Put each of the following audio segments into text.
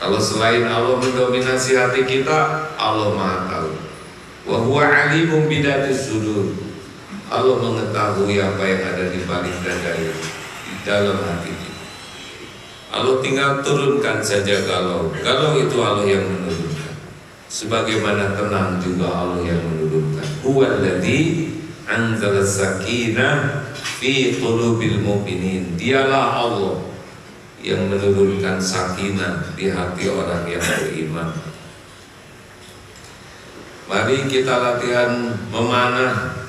Kalau selain Allah mendominasi hati kita, Allah Maha tahu. Wa huwa alimun bidatis sudur. Allah mengetahui apa yang ada di balik dada ini, di dalam hati kita. Allah tinggal turunkan saja galau. Galau itu Allah yang menurunkan. Sebagaimana tenang juga Allah yang menurunkan. Huwallazi anzala sakinah fi qulubil mu'minin. Dialah Allah yang menurunkan sakinah di hati orang yang beriman. Mari kita latihan memanah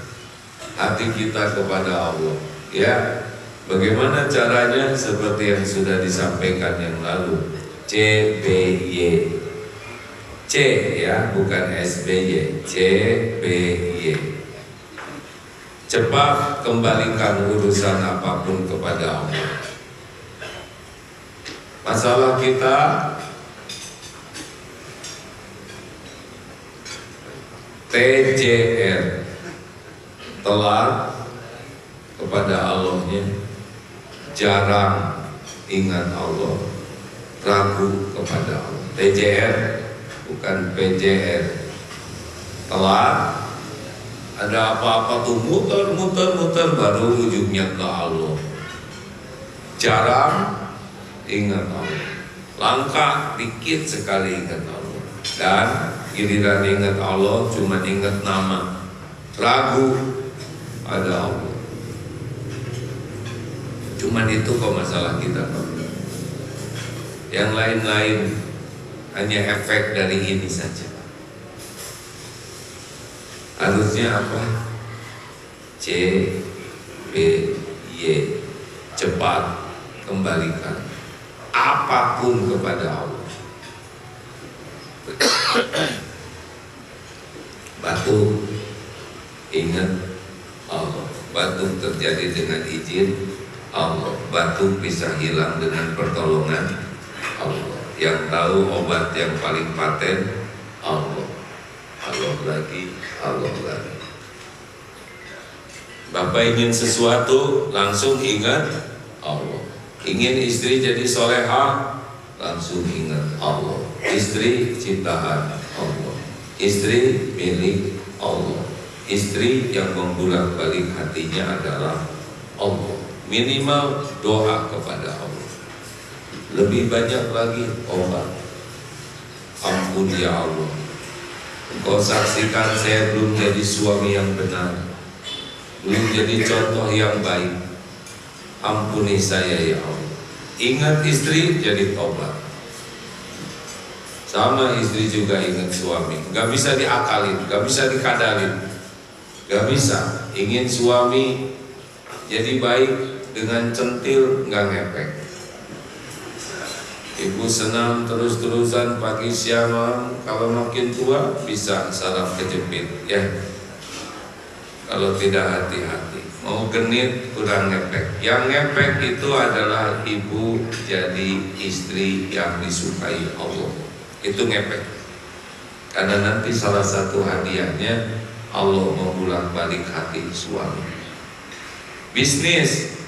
hati kita kepada Allah. Ya, bagaimana caranya? Seperti yang sudah disampaikan yang lalu. CBY. C ya, bukan SBY. CBY. Cepat kembalikan urusan apapun kepada Allah. Masalah kita TJR, telat kepada Allahnya, jarang ingat Allah, ragu kepada Allah. TJR bukan PJR. Telat, ada apa-apa tuh muter baru ujungnya ke Allah. Jarang ingat Allah, langkah dikit sekali ingat Allah, dan giliran ingat Allah cuma ingat nama, ragu ada Allah. Cuman itu kok masalah kita, Pak. Yang lain-lain hanya efek dari ini saja. Harusnya apa? C B Y, cepat kembalikan apapun kepada Allah. Batuk, ingat Allah. Batuk terjadi dengan izin Allah. Batuk bisa hilang dengan pertolongan Allah. Yang tahu obat yang paling paten Allah. Allah lagi. Bapak ingin sesuatu, langsung ingat Allah. Ingin istri jadi solehah, langsung ingat Allah. Istri ciptaan Allah, istri milik Allah, istri yang membolak-balik hatinya adalah Allah. Minimal doa kepada Allah. Lebih banyak lagi obat. Ampun ya Allah, Engkau saksikan saya belum jadi suami yang benar, belum jadi contoh yang baik. Ampuni saya ya Allah. Ingat istri jadi tobat. Sama istri juga ingat suami. Gak bisa diakalin, gak bisa dikadalin, gak bisa. Ingin suami jadi baik dengan centil, gak ngepek. Ibu senam terus-terusan pagi siang malam. Kalau makin tua bisa saraf kejepit ya. Kalau tidak hati-hati, mau genit kurang ngepek. Yang ngepek itu adalah ibu jadi istri yang disukai Allah. Itu ngepek. Karena nanti salah satu hadiahnya Allah membolak-balik hati suami. Bisnis,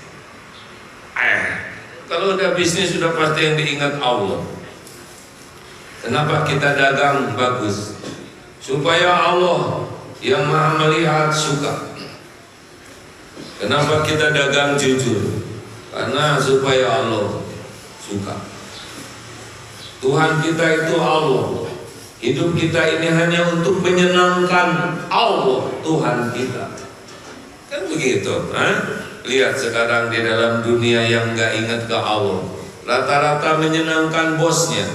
kalau udah bisnis sudah pasti yang diingat Allah. Kenapa kita dagang bagus? Supaya Allah yang maha melihat suka. Kenapa kita dagang jujur? Karena supaya Allah suka. Tuhan kita itu Allah. Hidup kita ini hanya untuk menyenangkan Allah, Tuhan kita. Kan begitu, Lihat sekarang di dalam dunia yang gak ingat ke Allah, rata-rata menyenangkan bosnya.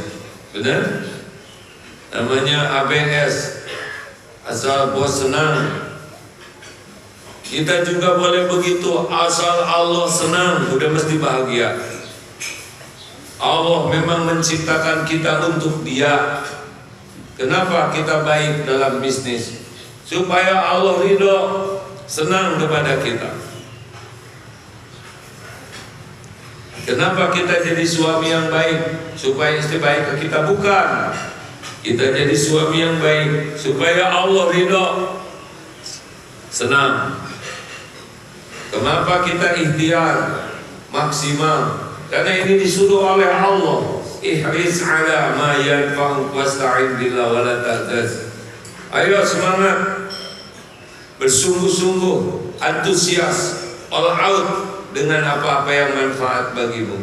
Benar? Namanya ABS, asal bos senang. Kita juga boleh begitu, asal Allah senang, udah mesti bahagia. Allah memang menciptakan kita untuk Dia. Kenapa kita baik dalam bisnis? Supaya Allah ridho, senang kepada kita. Kenapa kita jadi suami yang baik? Supaya istri baik ke kita? Bukan. Kita jadi suami yang baik supaya Allah ridho, senang. Kenapa kita ikhtiar maksimal? Karena ini disuruh oleh Allah. ihris ala ma yanfa'uk wasta'in billah wa la ta'jaz. Ayo semangat, bersungguh-sungguh, antusias, all out dengan apa-apa yang manfaat bagimu.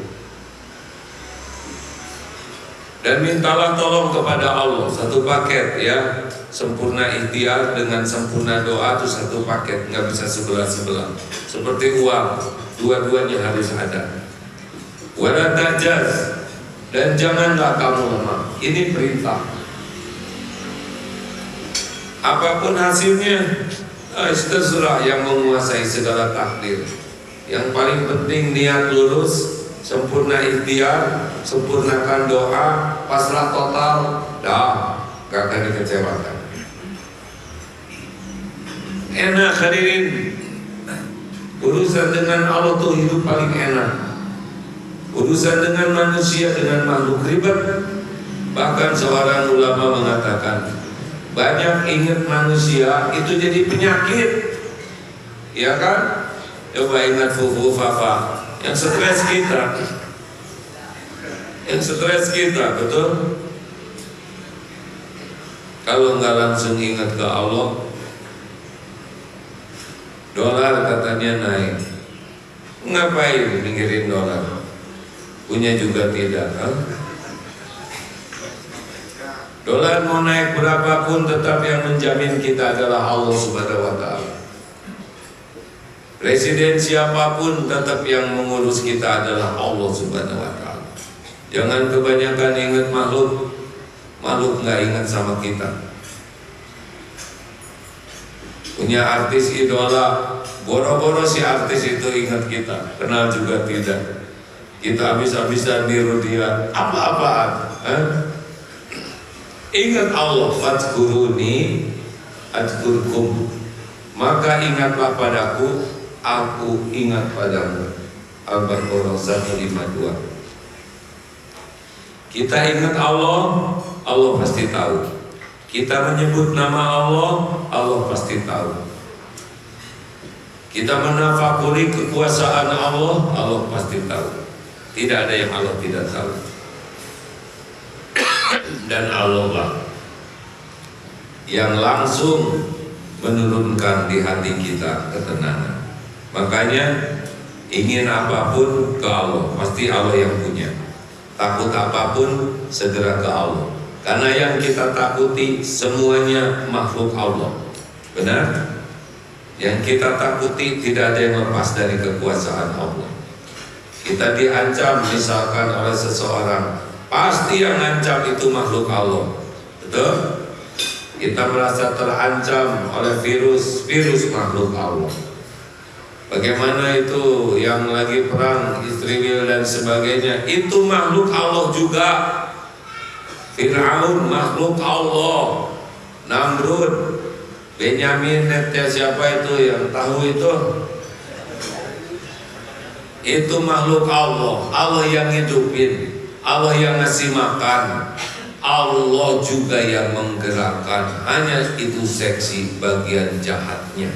Dan mintalah tolong kepada Allah, satu paket ya, sempurna ikhtiar dengan sempurna doa itu satu paket, nggak bisa sebelah-sebelah. Seperti uang, dua-duanya harus ada. Wala ta'jaz, dan janganlah kamu lemah. Ini perintah. Apapun hasilnya, terserah yang menguasai segala takdir. Yang paling penting niat lurus, sempurna ikhtiar, sempurnakan doa, pasrah total, dah gak akan dikecewakan. Enak hadirin, urusan dengan Allah tuh hidup paling enak. Urusan dengan manusia, dengan makhluk ribet. Bahkan seorang ulama mengatakan, banyak ingat manusia itu jadi penyakit, ya kan? Coba ingat fufu fafa, yang stres kita, betul? Kalau nggak langsung ingat ke Allah, dolar katanya naik, ngapain mikirin dolar? Punya juga tidak, kan? Dolar mau naik berapapun, tetap yang menjamin kita adalah Allah Subhanahu wa Ta'ala. Presiden siapapun, tetap yang mengurus kita adalah Allah Subhanahu wa Ta'ala. Jangan kebanyakan ingat makhluk, makhluk nggak ingat sama kita. Punya artis idola, boro-boro si artis itu ingat kita, kenal juga tidak. Kita habis-habisan niru dia, apa-apaan. Ingat Allah, fadhkuruni adhkurkum, maka ingatlah padaku, aku ingat padamu. Al-Baqarah 152. Kita ingat Allah, Allah pasti tahu. Kita menyebut nama Allah, Allah pasti tahu. Kita menafakuri kekuasaan Allah, Allah pasti tahu. Tidak ada yang Allah tidak tahu. Dan Allah lah yang langsung menurunkan di hati kita ketenangan. Makanya ingin apapun ke Allah, pasti Allah yang punya. Takut apapun segera ke Allah. Karena yang kita takuti semuanya makhluk Allah. Benar? Yang kita takuti tidak ada yang lepas dari kekuasaan Allah. Kita diancam misalkan oleh seseorang, pasti yang ancam itu makhluk Allah. Betul? Kita merasa terancam oleh virus makhluk Allah. Bagaimana itu yang lagi perang Israel dan sebagainya, itu makhluk Allah juga. Fir'aun makhluk Allah, Namrud, Benyamin, siapa itu yang tahu itu? Itu makhluk Allah. Allah yang hidupin, Allah yang ngasih makan, Allah juga yang menggerakkan. Hanya itu seksi bagian jahatnya.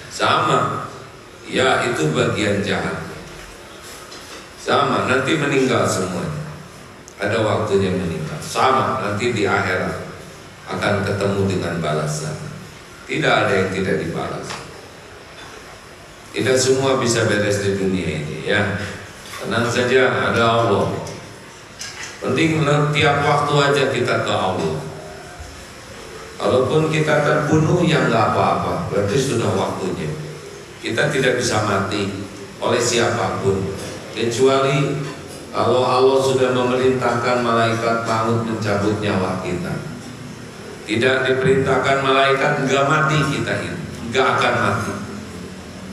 Sama, ya itu bagian jahat. Sama, nanti meninggal semuanya. Ada waktunya meninggal. Sama, nanti di akhirat akan ketemu dengan balasan. Tidak ada yang tidak dibalas. Tidak semua bisa beres di dunia ini, ya. Tenang saja, ada Allah. Penting tiap waktu aja kita ke Allah. Kalaupun kita terbunuh, ya nggak apa-apa, berarti sudah waktunya. Kita tidak bisa mati oleh siapapun, kecuali kalau Allah sudah memerintahkan malaikat maut mencabut nyawa kita. Tidak diperintahkan malaikat nggak mati, kita ini nggak akan mati.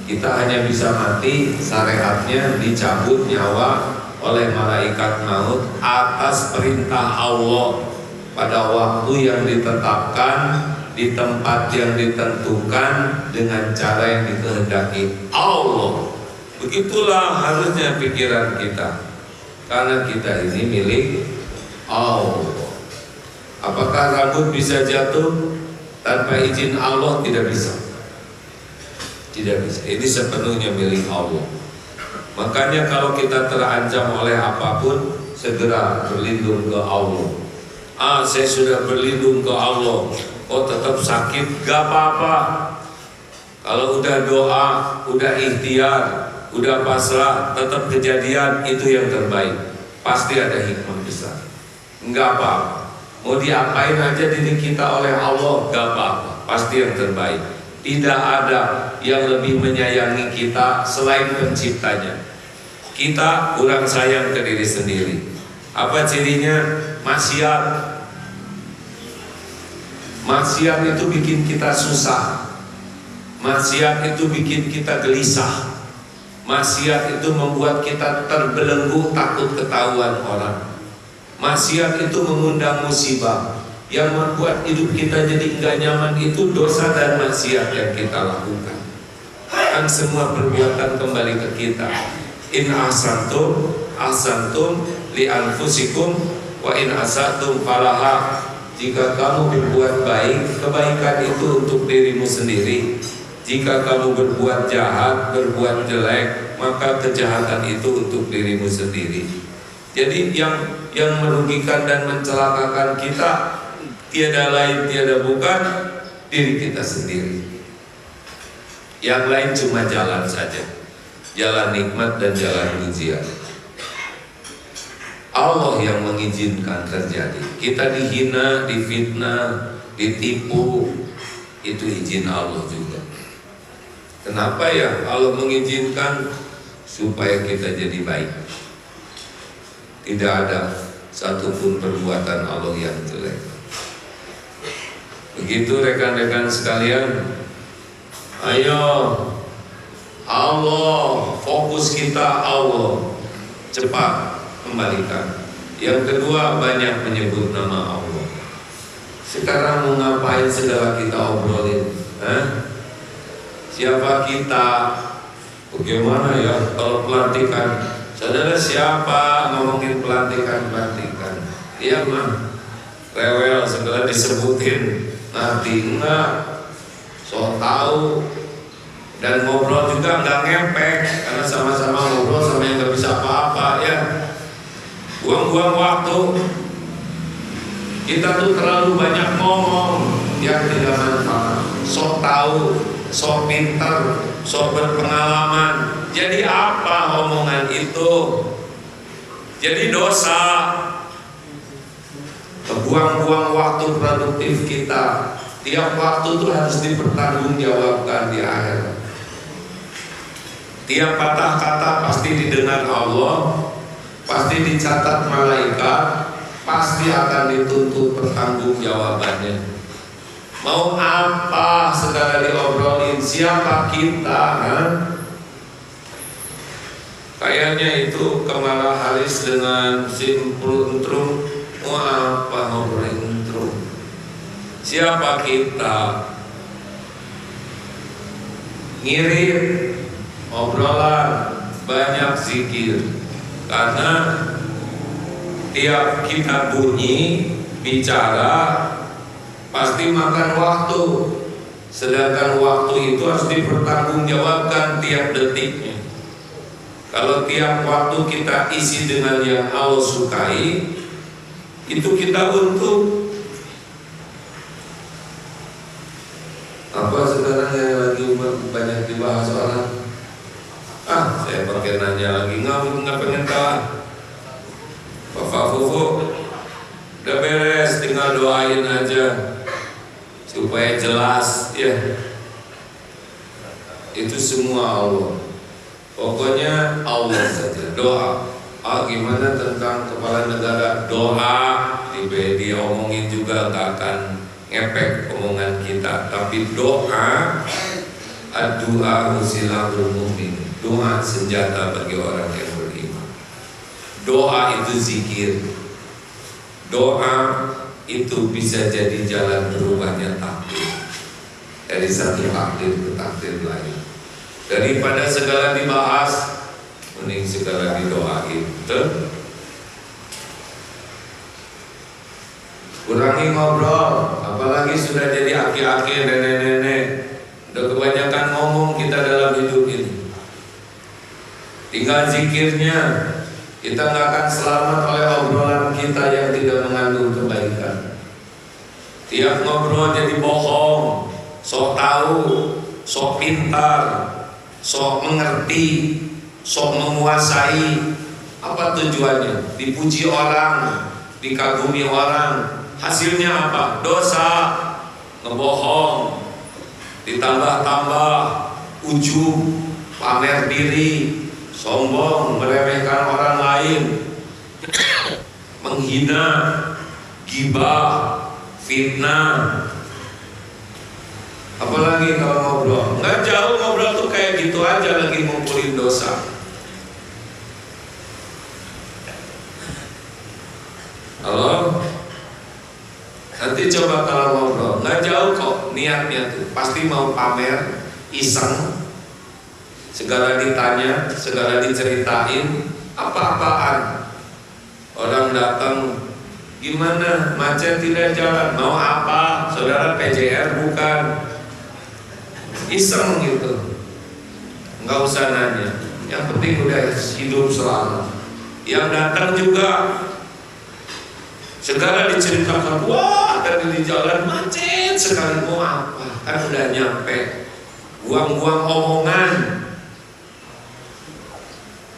Kita hanya bisa mati, syariatnya dicabut nyawa oleh malaikat maut atas perintah Allah pada waktu yang ditetapkan, di tempat yang ditentukan, dengan cara yang dikehendaki Allah. Begitulah harusnya pikiran kita, karena kita ini milik Allah. Apakah rambut bisa jatuh tanpa izin Allah? Tidak bisa. Tidak bisa. Ini sepenuhnya milik Allah. Makanya kalau kita terancam oleh apapun, segera berlindung ke Allah. Saya sudah berlindung ke Allah, tetap sakit, gak apa-apa. Kalau udah doa, udah ikhtiar, udah pasrah, tetap kejadian, itu yang terbaik. Pasti ada hikmah besar. Enggak apa-apa. Mau diapain aja diri kita oleh Allah, gak apa-apa. Pasti yang terbaik. Tidak ada yang lebih menyayangi kita selain penciptanya. Kita kurang sayang ke diri sendiri. Apa cirinya? Maksiat. Maksiat itu bikin kita susah. Maksiat itu bikin kita gelisah. Maksiat itu membuat kita terbelenggu, takut ketahuan orang. Maksiat itu mengundang musibah. Yang membuat hidup kita jadi enggak nyaman itu dosa dan maksiat yang kita lakukan. Kan semua perbuatan kembali ke kita. In ahsantum li anfusikum wa in asatum falaha. Jika kamu berbuat baik, kebaikan itu untuk dirimu sendiri. Jika kamu berbuat jahat, berbuat jelek, maka kejahatan itu untuk dirimu sendiri. Jadi yang merugikan dan mencelakakan kita tiada lain tiada bukan diri kita sendiri. Yang lain cuma jalan saja, jalan nikmat dan jalan ujian. Allah yang mengizinkan terjadi. Kita dihina, difitnah, ditipu, itu izin Allah juga. Kenapa ya Allah mengizinkan? Supaya kita jadi baik. Tidak ada satupun perbuatan Allah yang jelek. Begitu rekan-rekan sekalian. Ayo, Allah, fokus kita Allah. Cepat kembalikan. Yang kedua, banyak menyebut nama Allah. Sekarang mau ngapain segala kita obrolin? Siapa kita? Bagaimana ya kalau pelantikan? Saudara siapa ngomongin pelantikan? Iya mah rewel segala disebutin. Nanti enggak, so tahu. Dan ngobrol juga enggak ngepek, karena sama-sama ngobrol sama yang gak bisa apa-apa ya. Buang-buang waktu. Kita tuh terlalu banyak ngomong yang tidak manfaat. So tahu, so pintar, so berpengalaman. Jadi apa omongan itu? Jadi dosa. Buang-buang waktu produktif kita. Tiap waktu itu harus dipertanggungjawabkan di akhirat. Tiap patah kata pasti didengar Allah, pasti dicatat malaikat, pasti akan dituntut pertanggungjawabannya. Mau apa segala diobrolin? Siapa kita? Kayaknya itu Kamala Harris dengan simpul intrum. Mau apa ngobrolin intrum? Siapa kita? Ngirim obrolan, banyak zikir. Karena tiap kita bunyi, bicara, pasti makan waktu. Sedangkan waktu itu harus dipertanggungjawabkan tiap detiknya. Kalau tiap waktu kita isi dengan yang Allah sukai, itu kita untung. Apa sekarang yang lagi banyak dibahas orang? Saya pakai nanya lagi, nggak pengen tahu. Bapak Fufu udah beres, tinggal doain aja supaya jelas ya. Itu semua Allah. Pokoknya Allah saja. Doa. Gimana tentang kepala negara? Doa. Dia omongin juga gak akan ngepek omongan kita. Tapi doa, ad-du'a usilahul mu'min. Doa senjata bagi orang yang beriman. Doa itu zikir. Doa itu bisa jadi jalan berubahnya takdir. Dari satu takdir ke takdir lain. Daripada segala dibahas, mending segala didoain. Kurangi ngobrol, apalagi sudah jadi aki-aki, nenek-nenek. Udah kebanyakan ngomong kita dalam hidup ini. Tinggal zikirnya. Kita nggak akan selamat oleh obrolan kita yang tidak mengandung kebaikan. Tiap ngobrol jadi bohong, sok tahu, sok pintar, sok mengerti, sok menguasai. Apa tujuannya? Dipuji orang, dikagumi orang. Hasilnya apa? Dosa, ngebohong, ditambah-tambah, ujub, pamer diri, sombong, meremehkan orang lain, menghina, gibah, fitnah. Apalagi kalau ngobrol, nggak jauh ngobrol tuh kayak gitu aja, lagi ngumpulin dosa. Halo? Nanti coba kalau ngobrol, nggak jauh kok niatnya tuh, pasti mau pamer, iseng, segala ditanya, segala diceritain, apa-apaan. Orang datang, gimana? Macet tidak jalan, mau apa? Saudara PJR bukan? Iseng gitu, nggak usah nanya. Yang penting udah hidup selalu. Yang datang juga segala diceritakan, wah tadi di jalan macet sekali, mau apa? Kan udah nyampe, buang-buang omongan,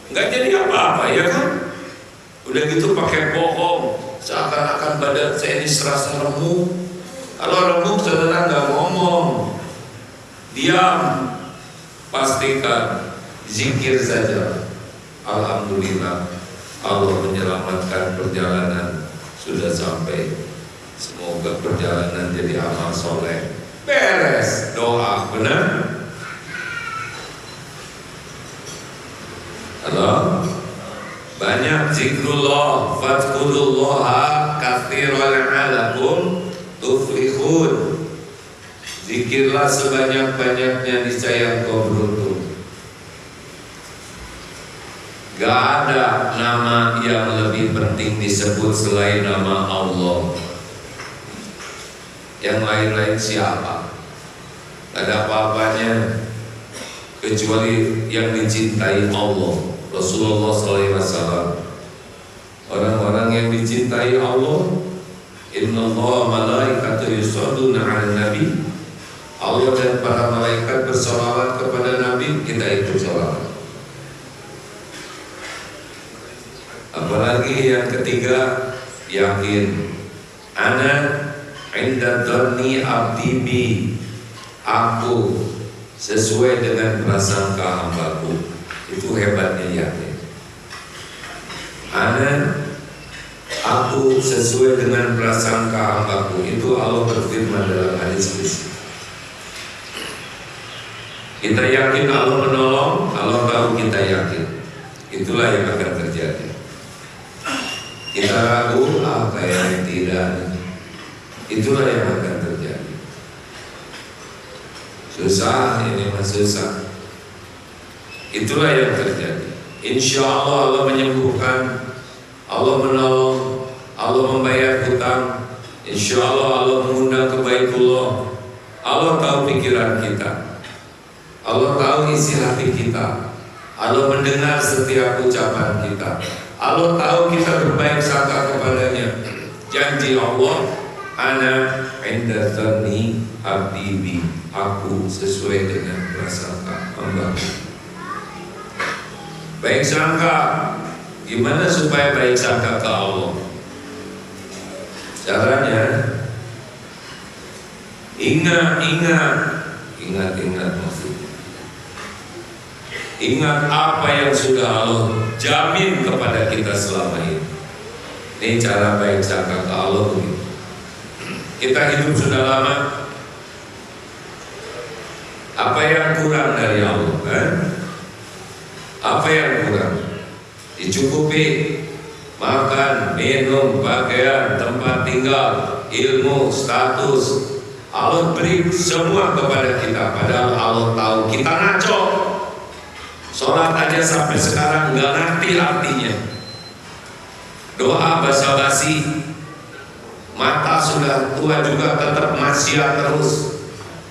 nggak jadi apa-apa ya kan? Udah gitu pakai bohong, seakan-akan badan saya ini serasa remuk. Kalau remuk saudara nggak ngomong, diam, pastikan zikir saja. Alhamdulillah, Allah menyelamatkan perjalanan, sudah sampai. Semoga perjalanan jadi amal soleh. Beres, doa, benar? Halo? Banyak zikrullah, fadkurullaha katsiran la'allakum tuflihun. Zikirlah sebanyak-banyaknya, niscaya engkau beruntung. Gak ada nama yang lebih penting disebut selain nama Allah. Yang lain-lain siapa? Gak ada apa-apanya kecuali yang dicintai Allah. Rasulullah SAW. Orang-orang yang dicintai Allah, innallaha malaikatahu yusholluna 'alan nabi. Allah dan para malaikat bersolawat kepada Nabi, kita ikut sholawat. Apalagi yang ketiga, yakin. Ana inda dhanni abdi bi. Aku sesuai dengan prasangka hambaku. Itu hebatnya yakin. Aku sesuai dengan prasangka hambaku. Itu Allah berfirman dalam hadis qudsi. Kita yakin Allah menolong, Allah tahu kita yakin. Itulah yang akan terjadi. Kita ragu, kayak tidak. Itulah yang akan terjadi. Susah, ini mah susah. Itulah yang terjadi. Insya Allah Allah menyembuhkan, Allah menolong, Allah membayar hutang. Insya Allah Allah mengundang kebaikullah. Allah tahu pikiran kita, Allah tahu isi hati kita, Allah mendengar setiap ucapan kita, Allah tahu kita berbaik sangka kepadanya. Janji Allah, ana inda dhanni abdi bi. Aku sesuai dengan prasangka hamba. Baik sangka. Gimana supaya baik sangka ke Allah? Caranya ingat maksudnya. Ingat apa yang sudah Allah jamin kepada kita selama ini. Ini cara baik sangka ke Allah begitu. Kita hidup sudah lama. Apa yang kurang dari Allah kan? Apa yang kurang? Dicukupi makan, minum, pakaian, tempat tinggal, ilmu, status. Allah beri semua kepada kita. Padahal Allah tahu kita ngaco. Sholat aja sampai sekarang nggak ngerti artinya. Doa basa-basi, mata sudah tua juga tetap maksiat terus,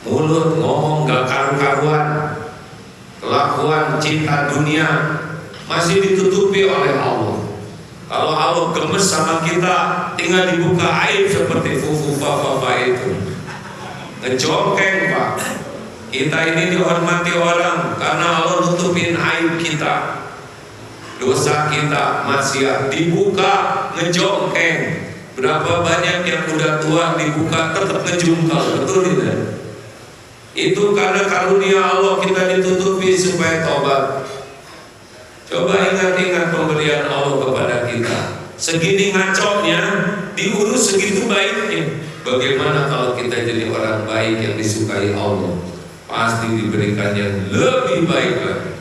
mulut ngomong gak karu-karuan, kelakuan cinta dunia masih ditutupi oleh Allah. Kalau Allah gemes sama kita, tinggal dibuka aib seperti fufu papa itu. Ngejongkeng Pak. Kita ini dihormati orang karena Allah nutupin aib kita, dosa kita, maksiat, dibuka ngejongkeng. Berapa banyak yang udah tua dibuka tetap ngejungkal, betul tidak? Itu karena karunia Allah kita ditutupi supaya tobat. Coba ingat-ingat pemberian Allah kepada kita. Segini ngaconya diurus segitu baiknya. Bagaimana kalau kita jadi orang baik yang disukai Allah? Pasti diberikan yang lebih baik lagi.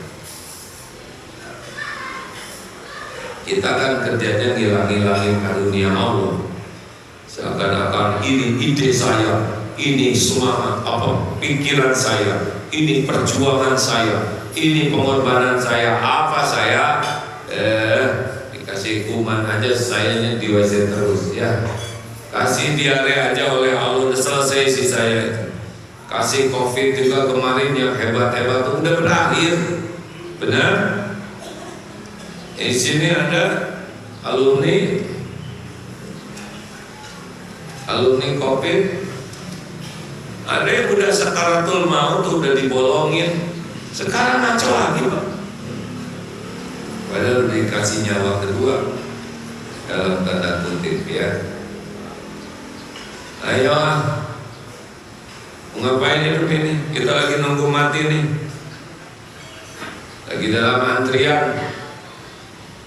Kita kan kerjanya ngilang-ngilangin karunia Allah. Seakan-akan ini ide saya, ini semangat pikiran saya, ini perjuangan saya, ini pengorbanan saya, apa saya dikasih kuman aja sayanya di WC terus ya. Kasih diare aja oleh Allah, udah selesai sih saya. Kasih COVID juga kemarin yang hebat-hebat udah berakhir. Benar? Di sini ada alumni COVID, ada yang udah sakaratul maut udah dibolongin, sekarang ngaco lagi Pak. Padahal dikasih nyawa kedua dalam tanda kutip ya. Ayo ngapain hidup ini? Kita lagi nunggu mati nih, lagi dalam antrian.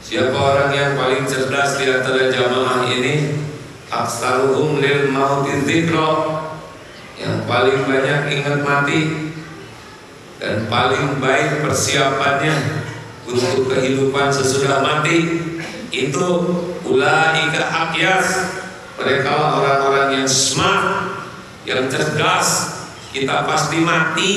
Siapa orang yang paling cerdas di antara jamaah ini? Aksaruhum lil mauti dzikra, yang paling banyak ingat mati dan paling baik persiapannya untuk kehidupan sesudah mati. Itu ulaika aqyas, mereka orang-orang yang smart, yang cerdas. Kita pasti mati,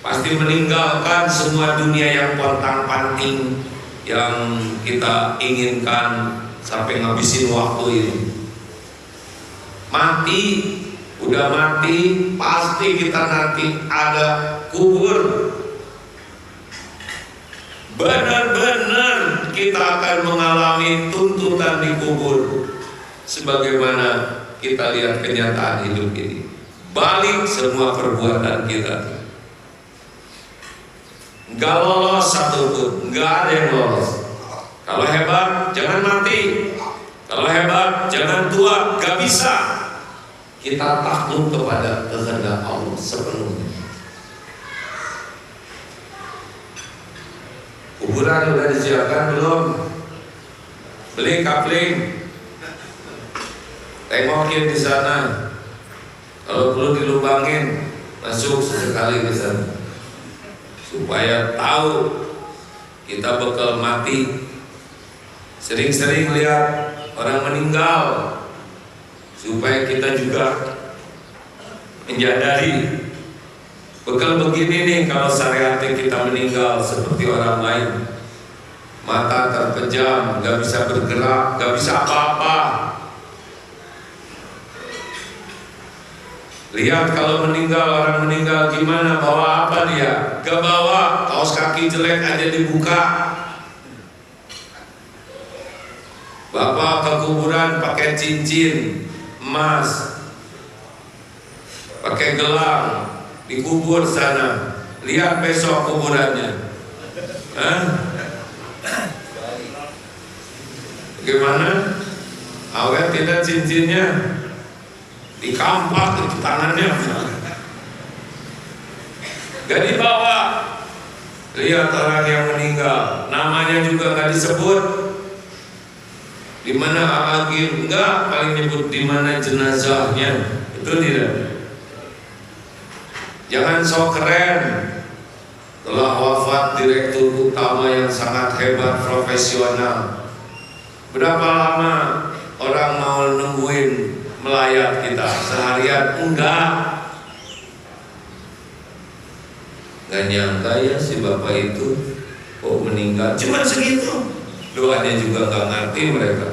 pasti meninggalkan semua dunia yang pontang-panting yang kita inginkan sampai ngabisin waktu ini. Mati, udah mati, pasti kita nanti ada kubur. Benar-benar kita akan mengalami tuntutan di kubur. Sebagaimana kita lihat kenyataan hidup ini, balik semua perbuatan kita. Gak lolos satupun, gak ada yang lolos. Kalau hebat jangan mati, kalau hebat jangan tua, gak bisa. Kita takluk kepada kehendak Allah sepenuhnya. Kuburan udah disiapkan belum? Beli kapling, tengokin di sana. Kalau perlu dilubangin, masuk sesekali ke sana, supaya tahu kita bakal mati. Sering-sering lihat orang meninggal, supaya kita juga menyadari bekal begini nih. Kalau syariatnya kita meninggal seperti orang lain, mata terpejam, gak bisa bergerak, gak bisa apa-apa. Lihat kalau meninggal, orang meninggal gimana, bawa apa dia? Gak bawa, kaos kaki jelek aja dibuka. Bapak ke kuburan pakai cincin emas, pakai gelang, dikubur sana. Lihat besok kuburannya. Bagaimana? Awet tidak cincinnya, dikampak itu tangannya, gak dibawa. Lihat orang yang meninggal, namanya juga gak disebut. Di mana lagi enggak, paling nyebut di mana jenazahnya. Itu tidak. Jangan sok keren. Telah wafat direktur utama yang sangat hebat, profesional. Berapa lama orang mau nungguin melayat kita? Seharian? Enggak. Gak nyangka ya si bapak itu kok meninggal cuma segitu. Doanya juga gak ngerti mereka.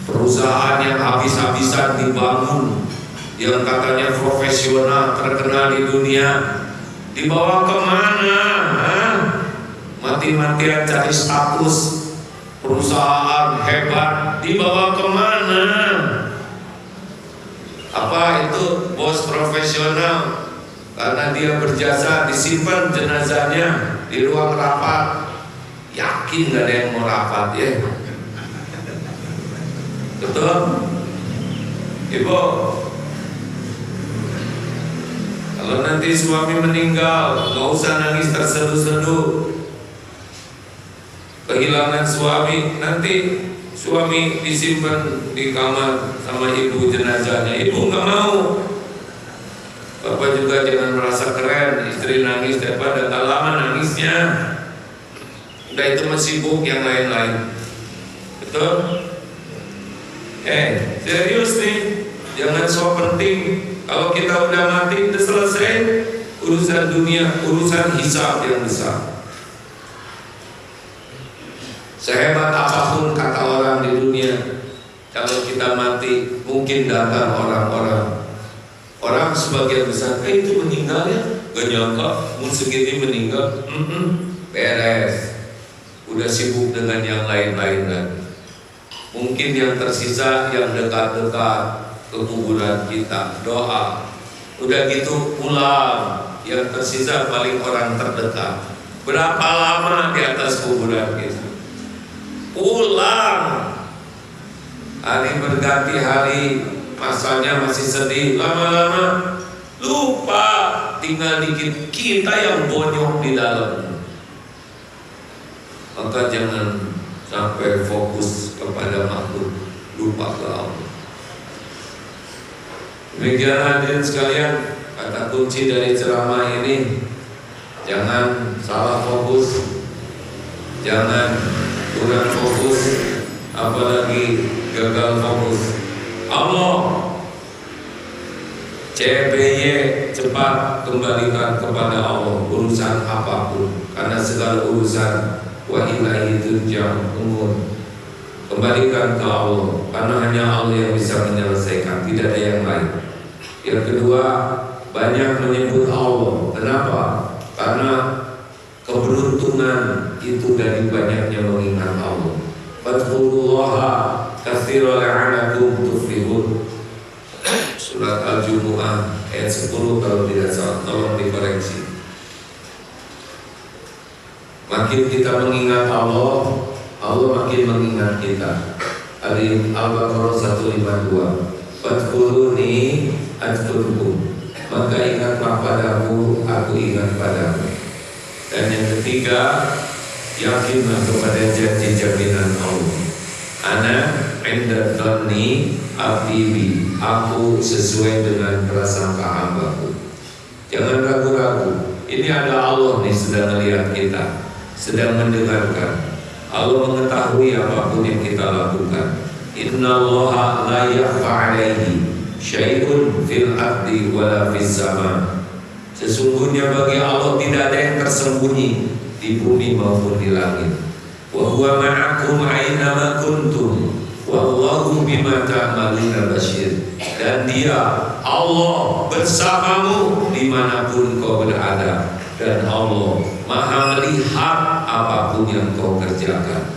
Perusahaan yang habis-habisan dibangun, yang katanya profesional, terkenal di dunia, dibawa kemana? Mati-matian cari status. perusahaan hebat, dibawa kemana? Apa itu bos profesional? Karena dia berjasa, disimpan jenazahnya di ruang rapat. Yakin gak ada yang mau rapat ya? Betul? Ibu, kalau nanti suami meninggal, gak usah nangis terseduh-seduh. Kehilangan suami, nanti suami disimpan di kamar sama ibu jenazahnya. Ibu gak mau. Bapak juga jangan merasa keren, istri nangis daripada gak lama nangisnya. Udah itu masih sibuk yang lain-lain. Betul? Serius nih, jangan so penting. Kalau kita udah mati, udah selesai urusan dunia, urusan hisab yang besar. Sehebat apapun kata orang di dunia, kalau kita mati, mungkin datang orang sebagian besar, itu meninggal ya, gak nyangka musuh segini meninggal. Beres, udah sibuk dengan yang lain-lain lagi. Mungkin yang tersisa yang dekat-dekat ke kuburan kita, doa. Udah gitu pulang, yang tersisa paling orang terdekat. Berapa lama di atas kuburan kita? Pulang. Hari berganti hari, masanya masih sedih. Lama-lama lupa, tinggal dikit kita yang bonyok di dalam. Maka jangan sampai fokus kepada makhluk, lupa ke Allah. Demikian hadirin sekalian, kata kunci dari ceramah ini, jangan salah fokus, jangan kurang fokus, apalagi gagal fokus. Allah, CBY, cepat kembalikan kepada Allah urusan apapun, karena segala urusan wa ilaihi turja'ul umur. Kembalikan ke Allah, karena hanya Allah yang bisa menyelesaikan, tidak ada yang lain. Yang kedua, banyak menyebut Allah. Kenapa? Karena keberuntungan itu dari banyaknya mengingat Allah. Fadhkurullaha katsiran la'allakum tuflihun. Surat Al-Jumu'ah ayat 10 kalau tidak salah, tolong dikoreksi. Makin kita mengingat Allah, Allah makin mengingat kita. Al-Baqarah 152. Fadhkuruni adzkurkum, maka ingatlah padaku, aku ingat padamu. Dan yang ketiga, yakinlah kepada janji jaminan Allah. Ana inda dhanni abdi bi, aku sesuai dengan prasangka hambaku. Jangan ragu-ragu. Ini ada Allah nih, sedang melihat kita, sedang mendengarkan. Allah mengetahui apapun yang kita lakukan. Innallaha la yakhfa 'alaihi syai'un fil ardi wala fis sama. Sesungguhnya bagi Allah tidak ada yang tersembunyi di bumi maupun di langit. Wa huwa ma'akum aina ma kuntum wallahu bima ta'maluna basyir. Dan Dia, Allah, bersamamu dimanapun kau berada, dan Allah Maha melihat apapun yang kau kerjakan.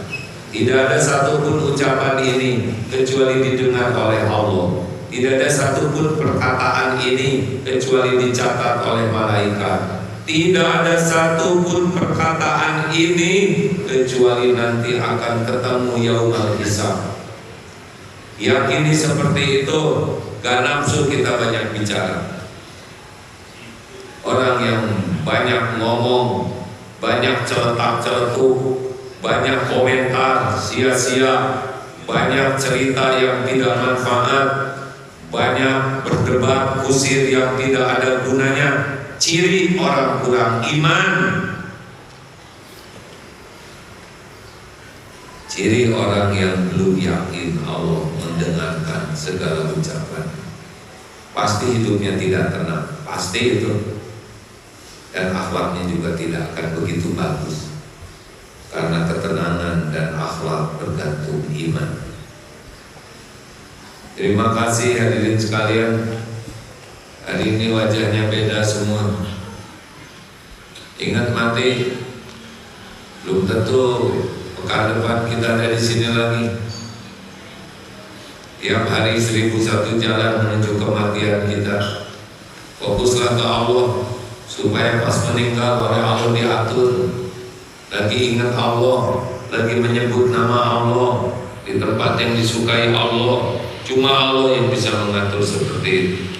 Tidak ada satupun ucapan ini kecuali didengar oleh Allah. Tidak ada satupun perkataan ini kecuali dicatat oleh malaikat. Tidak ada satupun perkataan ini kecuali nanti akan ketemu yaumul hisab. Yakini seperti itu, gak nafsu kita banyak bicara. Orang yang banyak ngomong, banyak celetak-celetuk, banyak komentar sia-sia, banyak cerita yang tidak manfaat, banyak berdebat kusir yang tidak ada gunanya, ciri orang kurang iman, ciri orang yang belum yakin Allah mendengarkan segala ucapan. Pasti hidupnya tidak tenang, pasti itu. Dan akhlaknya juga tidak akan begitu bagus, karena ketenangan dan akhlak bergantung iman. Terima kasih hadirin sekalian. Hari ini wajahnya beda semua. Ingat mati belum tentu pekan depan kita ada di sini lagi. Tiap hari 1001 jalan menuju kematian kita. Fokuslah ke Allah supaya pas meninggal oleh Allah diatur. Lagi ingat Allah, lagi menyebut nama Allah di tempat yang disukai Allah. Cuma Allah yang bisa mengatur seperti itu.